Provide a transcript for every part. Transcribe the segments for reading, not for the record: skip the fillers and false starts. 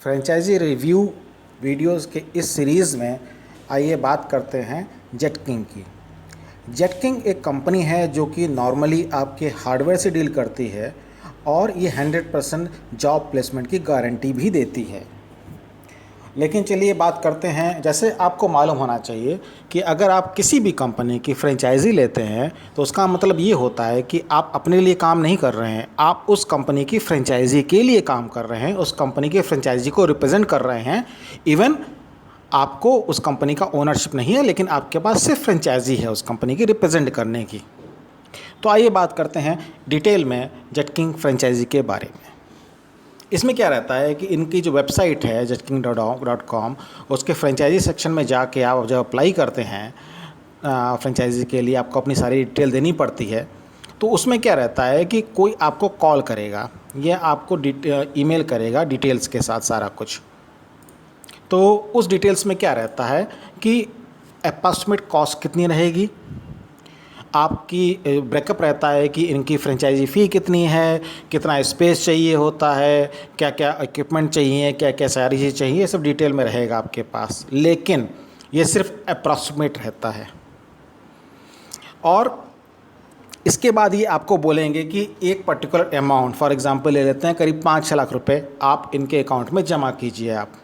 Franchise review videos के इस series में आइए बात करते हैं जेटकिंग की। जेटकिंग एक कंपनी है जो कि नॉर्मली आपके हार्डवेयर से डील करती है और ये 100% जॉब प्लेसमेंट की गारंटी भी देती है। लेकिन चलिए बात करते हैं, जैसे आपको मालूम होना चाहिए कि अगर आप किसी भी कंपनी की फ्रेंचाइजी लेते हैं तो उसका मतलब ये होता है कि आप अपने लिए काम नहीं कर रहे हैं, आप उस कंपनी की फ्रेंचाइजी के लिए काम कर रहे हैं, उस कंपनी की फ्रेंचाइजी को रिप्रेजेंट कर रहे हैं। इवन आपको उस कंपनी का ओनरशिप नहीं है, लेकिन आपके पास सिर्फ फ्रेंचाइजी है उस कंपनी की रिप्रेजेंट करने की। तो आइए बात करते हैं डिटेल में जेटकिंग फ्रेंचाइजी के बारे में। इसमें क्या रहता है कि इनकी जो वेबसाइट है jetking.com, उसके फ्रेंचाइजी सेक्शन में जाके आप जब अप्लाई करते हैं फ्रेंचाइजी के लिए, आपको अपनी सारी डिटेल देनी पड़ती है। तो उसमें क्या रहता है कि कोई आपको कॉल करेगा या आपको ईमेल करेगा डिटेल्स के साथ सारा कुछ। तो उस डिटेल्स में क्या रहता है कि अप्रॉक्सीमेट कॉस्ट कितनी रहेगी, आपकी ब्रेकअप रहता है कि इनकी फ्रेंचाइजी फ़ी कितनी है, कितना स्पेस चाहिए होता है, क्या क्या इक्विपमेंट चाहिए, क्या क्या सारी चीज़ चाहिए, ये सब डिटेल में रहेगा आपके पास। लेकिन ये सिर्फ अप्रॉक्सीमेट रहता है और इसके बाद ये आपको बोलेंगे कि एक पर्टिकुलर अमाउंट, फॉर एग्जांपल ले लेते हैं करीब 5-6 लाख रुपए आप इनके अकाउंट में जमा कीजिए। आप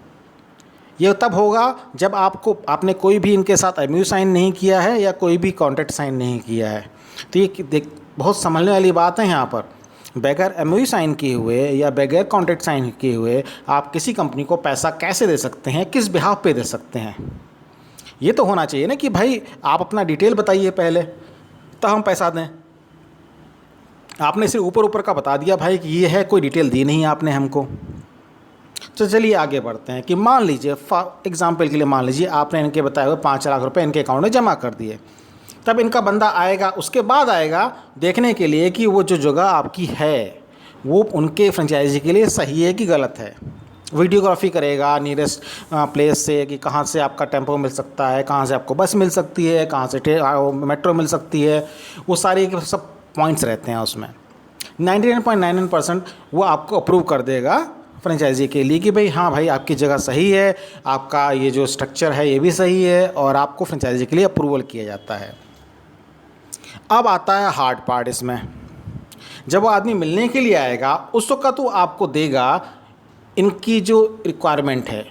ये तब होगा जब आपने कोई भी इनके साथ एमयू साइन नहीं किया है या कोई भी कॉन्ट्रैक्ट साइन नहीं किया है। तो ये बहुत समझने वाली बात है यहाँ पर। बगैर एमयू साइन किए हुए या बगैर कॉन्ट्रैक्ट साइन किए हुए आप किसी कंपनी को पैसा कैसे दे सकते हैं, किस बिहाफ पे दे सकते हैं? ये तो होना चाहिए ना कि भाई आप अपना डिटेल बताइए पहले तो हम पैसा दें। आपने सिर्फ ऊपर ऊपर का बता दिया भाई कि ये है, कोई डिटेल दी नहीं आपने हमको। तो चलिए आगे बढ़ते हैं कि मान लीजिए फॉर एग्जांपल के लिए मान लीजिए आपने इनके बताए हुए 5 लाख रुपए इनके अकाउंट में जमा कर दिए। तब इनका बंदा आएगा, उसके बाद आएगा देखने के लिए कि वो जो जगह आपकी है वो उनके फ्रेंचाइजी के लिए सही है कि गलत है। वीडियोग्राफी करेगा नियरेस्ट प्लेस से कि कहाँ से आपका टेम्पो मिल सकता है, कहाँ से आपको बस मिल सकती है, कहाँ से मेट्रो मिल सकती है। वो सारे सब पॉइंट्स रहते हैं उसमें। 99.99% वो आपको अप्रूव कर देगा फ्रेंचाइजी के लिए कि भाई हाँ भाई आपकी जगह सही है, आपका ये जो स्ट्रक्चर है ये भी सही है, और आपको फ्रेंचाइजी के लिए अप्रूवल किया जाता है। अब आता है हार्ड पार्ट इसमें। जब वो आदमी मिलने के लिए आएगा उस वक्त तो आपको देगा इनकी जो रिक्वायरमेंट है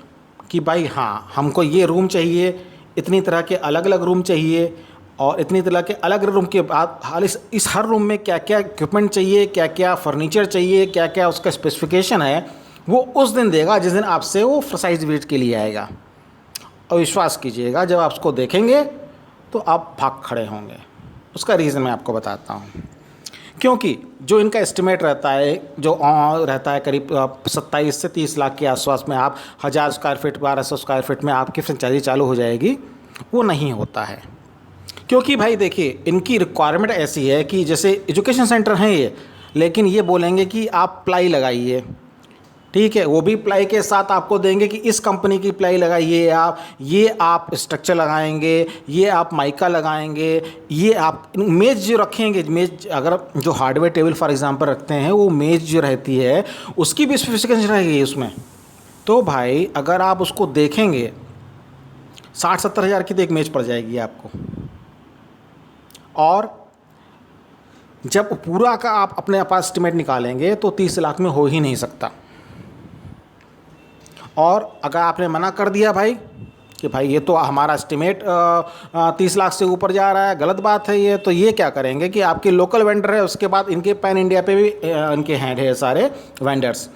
कि भाई हाँ हमको ये रूम चाहिए, इतनी तरह के अलग अलग रूम चाहिए, और इतनी तरह के अलग रूम के बाद हाल इस हर रूम में क्या क्या इक्विपमेंट चाहिए, क्या क्या फर्नीचर चाहिए, क्या क्या उसका स्पेसिफिकेशन है, वो उस दिन देगा जिस दिन आपसे वो साइज विजिट के लिए आएगा। और विश्वास कीजिएगा जब आप उसको देखेंगे तो आप भाग खड़े होंगे। उसका रीज़न मैं आपको बताता हूँ। क्योंकि जो इनका एस्टिमेट रहता है जो रहता है करीब 27 से 30 लाख के आसपास में आप 1000 स्क्वायर फीट 1200 स्क्वायर फीट में आपकी फ्रेंचाइजी चालू हो जाएगी, वो नहीं होता है। क्योंकि भाई देखिए इनकी रिक्वायरमेंट ऐसी है कि जैसे एजुकेशन सेंटर हैं ये, लेकिन ये बोलेंगे कि आप प्लाई लगाइए, ठीक है, वो भी प्लाई के साथ आपको देंगे कि इस कंपनी की प्लाई लगाइए आप, ये आप स्ट्रक्चर लगाएंगे, ये आप माइका लगाएंगे, ये आप मेज़ जो रखेंगे, मेज़ अगर जो हार्डवेयर टेबल फॉर एग्जांपल रखते हैं वो मेज़ जो रहती है उसकी भी स्पेसिफिकेशन रहेगी उसमें। तो भाई अगर आप उसको देखेंगे 60-70 हज़ार की तो एक मेज़ पड़ जाएगी आपको, और जब पूरा का आप अपने पास एस्टिमेट निकालेंगे तो 30 लाख में हो ही नहीं सकता। और अगर आपने मना कर दिया भाई कि भाई ये तो हमारा एस्टिमेट 30 लाख से ऊपर जा रहा है, गलत बात है ये, तो ये क्या करेंगे कि आपके लोकल वेंडर है, उसके बाद इनके पैन इंडिया पे भी इनके हैं ढेर सारे वेंडर्स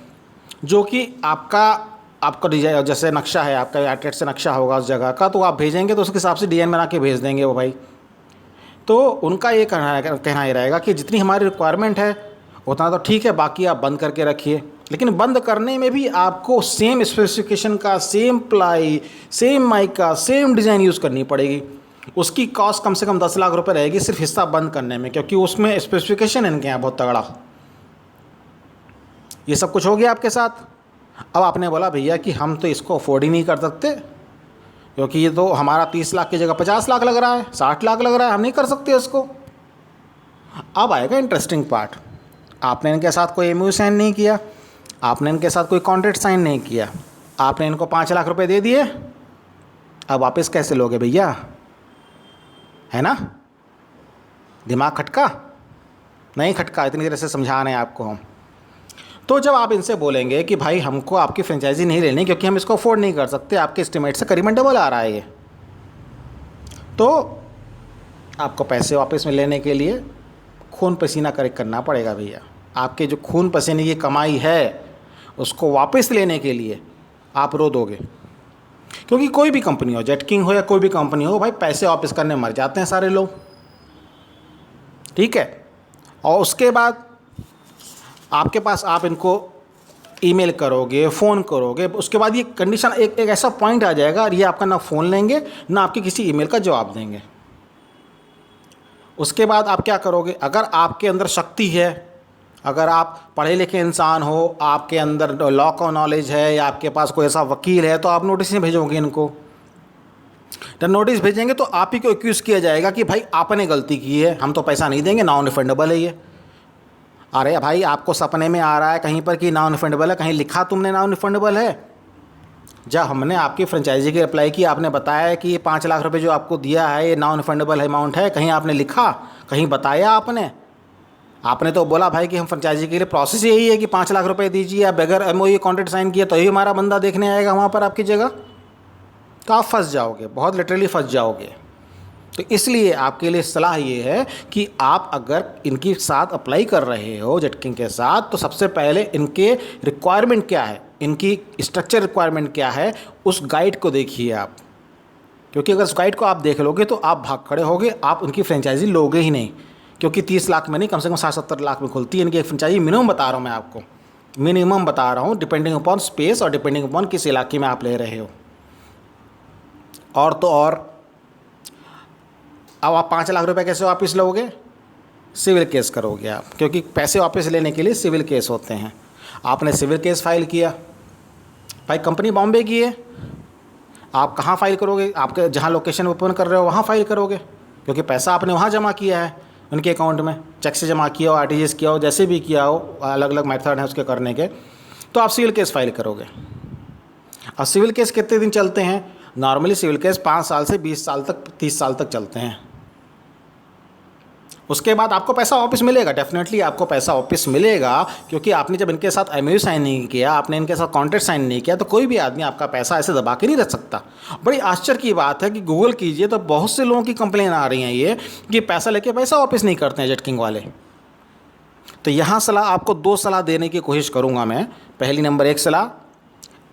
जो कि आपका डिजाइन जैसे नक्शा है आपका एटेट से नक्शा होगा उस जगह का, तो आप भेजेंगे तो उसके हिसाब से डिजाइन बना के भेज देंगे वो भाई। तो उनका ये कहना ही रहेगा कि जितनी हमारी रिक्वायरमेंट है उतना तो ठीक है, बाकी आप बंद करके रखिए। लेकिन बंद करने में भी आपको सेम स्पेसिफिकेशन का, same ply, same mica, same design use करनी पड़ेगी। उसकी कॉस्ट कम से कम 10 लाख रुपए रहेगी सिर्फ हिस्सा बंद करने में, क्योंकि उसमें स्पेसिफिकेशन इनके यहाँ बहुत तगड़ा। ये सब कुछ हो गया आपके साथ। अब आपने बोला भैया कि हम तो इसको अफोर्ड ही नहीं कर सकते, क्योंकि ये तो हमारा 30 लाख की जगह 50 लाख लग रहा है, 60 लाख लग रहा है, हम नहीं कर सकते इसको। अब आएगा इंटरेस्टिंग पार्ट। आपने इनके साथ कोई एमयू साइन नहीं किया, आपने इनके साथ कोई कॉन्ट्रैक्ट साइन नहीं किया, आपने इनको 5 लाख रुपए दे दिए, अब वापस कैसे लोगे भैया, है ना? दिमाग खटका? नहीं खटका, इतनी देर से समझा रहे हैं आपको हम। तो जब आप इनसे बोलेंगे कि भाई हमको आपकी फ्रेंचाइजी नहीं लेनी क्योंकि हम इसको अफोर्ड नहीं कर सकते, आपके एस्टिमेट से करीबन डबल आ रहा है ये, तो आपको पैसे वापस में लेने के लिए खून पसीना करना पड़ेगा भैया। आपके जो खून पसीने की कमाई है उसको वापस लेने के लिए आप रो दोगे। क्योंकि कोई भी कंपनी हो, जेट किंग हो या कोई भी कंपनी हो, भाई पैसे वापस करने मर जाते हैं सारे लोग, ठीक है? और उसके बाद आपके पास आप इनको ईमेल करोगे, फ़ोन करोगे, उसके बाद ये कंडीशन एक ऐसा पॉइंट आ जाएगा, ये आपका ना फ़ोन लेंगे ना आपकी किसी ईमेल का जवाब देंगे। उसके बाद आप क्या करोगे? अगर आपके अंदर शक्ति है, अगर आप पढ़े लिखे इंसान हो, आपके अंदर लॉ का नॉलेज है या आपके पास कोई ऐसा वकील है, तो आप नोटिस नहीं भेजोगे इनको। जब नोटिस भेजेंगे तो आप ही को एक्यूज़ किया जाएगा कि भाई आपने गलती की है, हम तो पैसा नहीं देंगे, नॉन रिफंडेबल है ये। अरे भाई आपको सपने में आ रहा है कहीं पर कि नॉन रिफंडेबल है, कहीं लिखा तुमने नॉन रिफंडेबल है? जब हमने आपकी फ्रेंचाइजी की अप्लाई की, आपने बताया कि ये 5 लाख रुपए जो आपको दिया है ये नॉन रिफंडेबल अमाउंट है, कहीं आपने लिखा, कहीं बताया आपने तो बोला भाई कि हम फ्रेंचाइजी के लिए प्रोसेस यही है कि 5 लाख रुपए दीजिए, या बगैर एमओयू कॉन्ट्रैक्ट साइन किया तो ही हमारा बंदा देखने आएगा वहाँ पर आपकी जगह, तो आप फंस जाओगे, बहुत लिटरली फंस जाओगे। तो इसलिए आपके लिए सलाह ये है कि आप अगर इनके साथ अप्लाई कर रहे हो, जेट किंग के साथ, तो सबसे पहले इनके रिक्वायरमेंट क्या है, इनकी स्ट्रक्चर रिक्वायरमेंट क्या है, उस गाइड को देखिए आप। क्योंकि अगर उस गाइड को आप देख लोगे तो आप भाग खड़े होगे, आप उनकी फ्रेंचाइजी लोगे ही नहीं। क्योंकि 30 लाख में नहीं, कम से कम 60-70 लाख में खुलती है इनकी एक फ्रेंचाइजी, मिनिमम बता रहा हूँ मैं आपको, मिनिमम बता रहा हूँ, डिपेंडिंग अपॉन स्पेस और डिपेंडिंग अपॉन किस इलाके में आप ले रहे हो। और तो और अब आप 5 लाख रुपए कैसे वापस लोगे? सिविल केस करोगे आप, क्योंकि पैसे वापस लेने के लिए सिविल केस होते हैं। आपने सिविल केस फाइल किया, भाई कंपनी बॉम्बे की है, आप कहाँ फाइल करोगे? आपके जहाँ लोकेशन ओपन कर रहे हो वहाँ फाइल करोगे, क्योंकि पैसा आपने वहाँ जमा किया है उनके अकाउंट में, चेक से जमा किया हो, आरटीजीएस किया हो, जैसे भी किया हो, अलग अलग मेथड हैं उसके करने के, तो आप सिविल केस फाइल करोगे। और सिविल केस कितने दिन चलते हैं? नॉर्मली सिविल केस 5 साल से 20 साल तक, 30 साल तक चलते हैं। उसके बाद आपको पैसा वापस मिलेगा, डेफिनेटली आपको पैसा वापस मिलेगा, क्योंकि आपने जब इनके साथ एमओयू साइन नहीं किया, आपने इनके साथ कॉन्ट्रैक्ट साइन नहीं किया, तो कोई भी आदमी आपका पैसा ऐसे दबा के नहीं रख सकता। बड़ी आश्चर्य की बात है कि गूगल कीजिए तो बहुत से लोगों की कंप्लेन आ रही हैं ये कि पैसा लेके पैसा वापस नहीं करते हैं जेट किंग वाले। तो यहाँ सलाह आपको 2 सलाह देने की कोशिश करूँगा मैं। पहली नंबर 1 सलाह,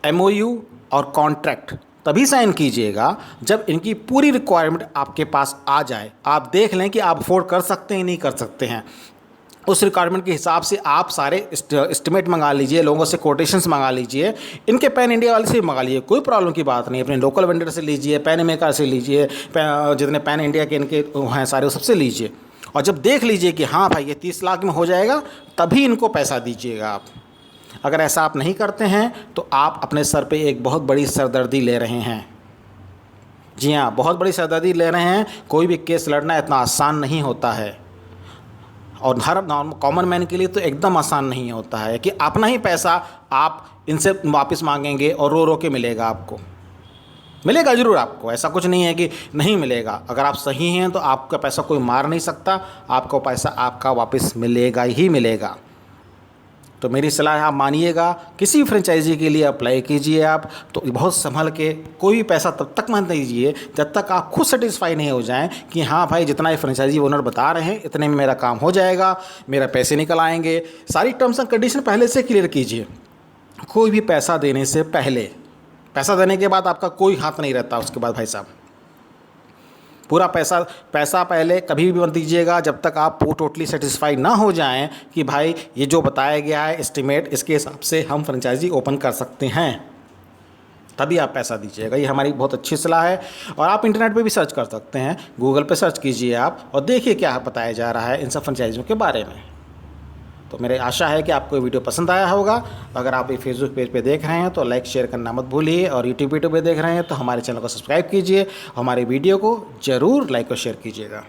एमओयू और कॉन्ट्रैक्ट तभी साइन कीजिएगा जब इनकी पूरी रिक्वायरमेंट आपके पास आ जाए, आप देख लें कि आप अफोर्ड कर सकते हैं नहीं कर सकते हैं। उस रिक्वायरमेंट के हिसाब से आप सारे एस्टिमेट मंगा लीजिए, लोगों से कोटेशंस मंगा लीजिए, इनके पैन इंडिया वाले से मंगा लीजिए, कोई प्रॉब्लम की बात नहीं। अपने लोकल वेंडर से लीजिए, पैन अमेरिका से लीजिए, जितने पैन इंडिया के इनके हैं सारे सबसे लीजिए। और जब देख लीजिए कि हाँ भाई ये 30 लाख में हो जाएगा, तभी इनको पैसा दीजिएगा आप। अगर ऐसा आप नहीं करते हैं तो आप अपने सर पे एक बहुत बड़ी सरदर्दी ले रहे हैं। जी हाँ, बहुत बड़ी सरदर्दी ले रहे हैं। कोई भी केस लड़ना इतना आसान नहीं होता है, और हर कॉमन मैन के लिए तो एकदम आसान नहीं होता है कि अपना ही पैसा आप इनसे वापस मांगेंगे और रो रो के मिलेगा आपको। मिलेगा ज़रूर आपको, ऐसा कुछ नहीं है कि नहीं मिलेगा। अगर आप सही हैं तो आपका पैसा कोई मार नहीं सकता, आपको पैसा आपका वापस मिलेगा ही मिलेगा। तो मेरी सलाह है आप मानिएगा, किसी फ्रेंचाइजी के लिए अप्लाई कीजिए आप तो बहुत संभल के, कोई भी पैसा तब तक मत दीजिए जब तक आप खुद सेटिस्फाई नहीं हो जाएं कि हाँ भाई जितना ये फ्रेंचाइजी ओनर बता रहे हैं इतने में मेरा काम हो जाएगा, मेरा पैसे निकल आएंगे। सारी टर्म्स एंड कंडीशन पहले से क्लियर कीजिए। कोई भी पैसा देने से पहले, पैसा देने के बाद आपका कोई हाथ नहीं रहता उसके बाद भाई साहब। पूरा पैसा पहले कभी भी मत दीजिएगा जब तक आप टोटली सेटिस्फाई ना हो जाएं कि भाई ये जो बताया गया है एस्टिमेट, इसके हिसाब से हम फ्रेंचाइजी ओपन कर सकते हैं, तभी आप पैसा दीजिएगा। ये हमारी बहुत अच्छी सलाह है। और आप इंटरनेट पे भी सर्च कर सकते हैं, गूगल पे सर्च कीजिए आप और देखिए क्या बताया जा रहा है इन सब फ्रेंचाइजियों के बारे में। तो मेरी आशा है कि आपको ये वीडियो पसंद आया होगा। अगर आप ये फेसबुक पेज पे देख रहे हैं तो लाइक शेयर करना मत भूलिए, और यूट्यूब पे देख रहे हैं तो हमारे चैनल को सब्सक्राइब कीजिए, हमारे वीडियो को ज़रूर लाइक और शेयर कीजिएगा।